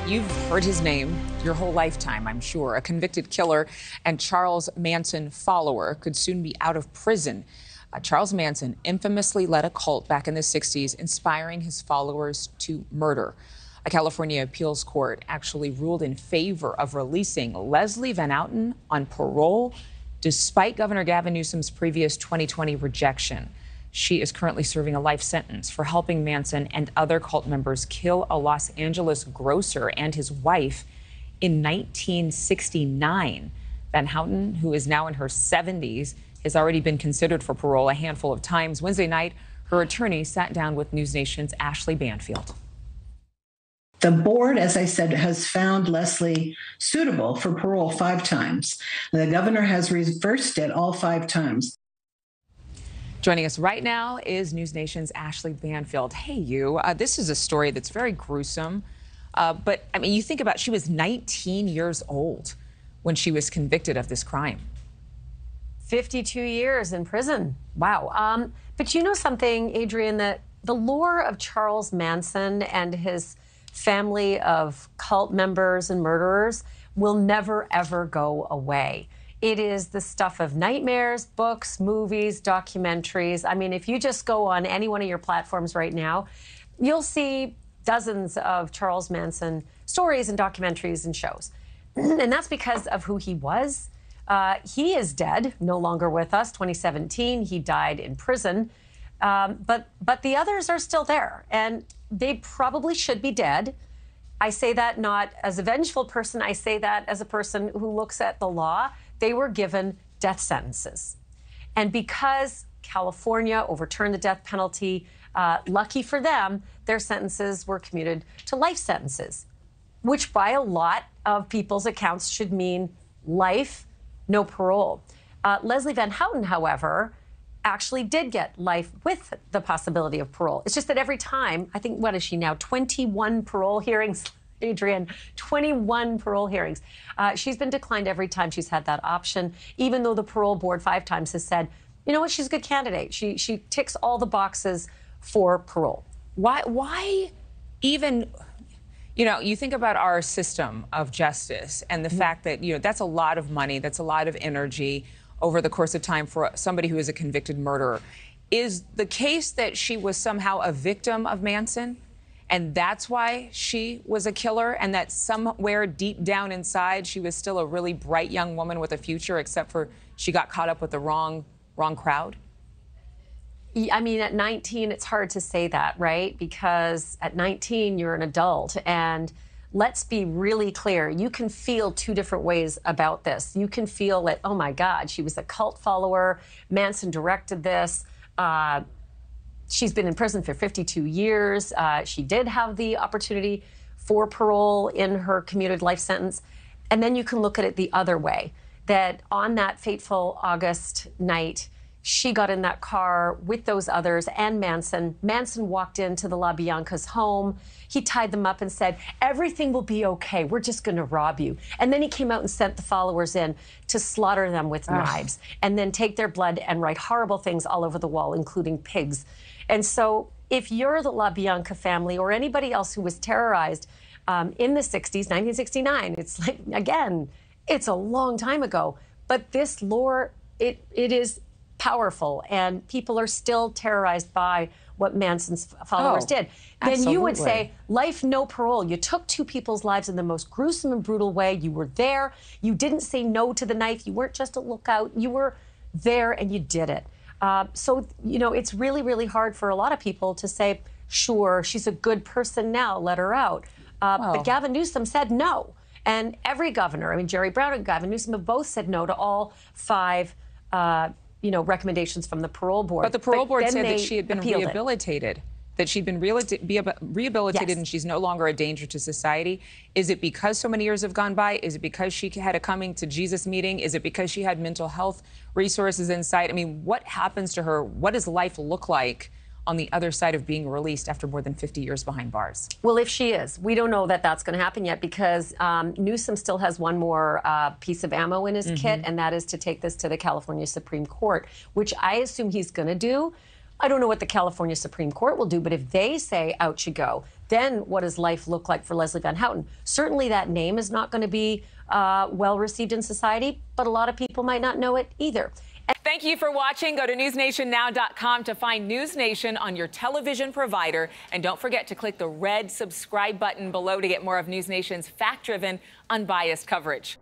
You've heard his name your whole lifetime, I'm sure. A convicted killer and Charles Manson follower could soon be out of prison. Charles Manson infamously led a cult back in the 60s, inspiring his followers to murder. A California appeals court actually ruled in favor of releasing Leslie Van Houten on parole, despite Governor Gavin Newsom's previous 2020 rejection. She is currently serving a life sentence for helping Manson and other cult members kill a Los Angeles grocer and his wife in 1969. Van Houten, who is now in her 70s, has already been considered for parole a handful of times. Wednesday night, her attorney sat down with NewsNation's Ashleigh Banfield. The board, as I said, has found Leslie suitable for parole 5 times. The governor has reversed it all 5 times. Joining us right now is NewsNation's Ashleigh Banfield. Hey, you. This is a story that's very gruesome. But, I mean, you think about she was 19 years old when she was convicted of this crime. 52 years in prison. Wow. But you know something, Adrienne, that the lore of Charles Manson and his family of cult members and murderers will never, ever go away. It is the stuff of nightmares, books, movies, documentaries. I mean, if you just go on any one of your platforms right now, you'll see dozens of Charles Manson stories and documentaries and shows. And that's because of who he was. He is dead, no longer with us. 2017, he died in prison. But the others are still there, and they probably should be dead. I say that not as a vengeful person. I say that as a person who looks at the law. They were given death sentences. And because California overturned the death penalty, lucky for them, their sentences were commuted to life sentences, which by a lot of people's accounts should mean life, no parole. Leslie Van Houten, however, actually did get life with the possibility of parole. It's just that every time, I think, what is she now, 21 parole hearings? Adrienne, 21 parole hearings. She's been declined every time she's had that option, even though the parole board 5 times has said, you know what, she's a good candidate. She ticks all the boxes for parole. Why even, you know, you think about our system of justice and the fact that, you know, that's a lot of money, that's a lot of energy over the course of time for somebody who is a convicted murderer. Is the case that she was somehow a victim of Manson? And that's why she was a killer, and that somewhere deep down inside, she was still a really bright young woman with a future, except for she got caught up with the wrong crowd? I mean, at 19, it's hard to say that, right? Because at 19, you're an adult. And let's be really clear. You can feel 2 different ways about this. You can feel that, oh, my God, she was a cult follower. Manson directed this. She's been in prison for 52 years. She did have the opportunity for parole in her commuted life sentence. And then you can look at it the other way, that on that fateful August night, she got in that car with those others and Manson. Manson walked into the La Bianca's home. He tied them up and said, everything will be okay. We're just going to rob you. And then he came out and sent the followers in to slaughter them with knives and then take their blood and write horrible things all over the wall, including pigs. And so if you're the La Bianca family or anybody else who was terrorized in the 60s, 1969, it's like, again, it's a long time ago. But this lore, it is powerful, and people are still terrorized by what Manson's followers did. Then absolutely. You would say, life, no parole. You took 2 people's lives in the most gruesome and brutal way. You were there. You didn't say no to the knife. You weren't just a lookout. You were there, and you did it. So, you know, it's really, really hard for a lot of people to say, sure, she's a good person now, let her out. But Gavin Newsom said no. And every governor, I mean, Jerry Brown and Gavin Newsom have both said no to all 5 you know, recommendations from the parole board. But the parole board said that she had been rehabilitated, that she'd been rehabilitated, yes, and she's no longer a danger to society. Is it because so many years have gone by? Is it because she had a coming to Jesus meeting? Is it because she had mental health resources in sight? I mean, what happens to her? What does life look like on the other side of being released after more than 50 years behind bars? Well, if she is, we don't know that that's going to happen yet, because Newsom still has one more piece of ammo in his kit, and that is to take this to the California Supreme Court, which I assume he's going to do. I don't know what the California Supreme Court will do, but if they say out you go, then what does life look like for Leslie Van Houten? Certainly that name is not going to be well received in society, but a lot of people might not know it either. Thank you for watching. Go to newsnationnow.com to find NewsNation on your television provider. And don't forget to click the red subscribe button below to get more of NewsNation's fact-driven, unbiased coverage.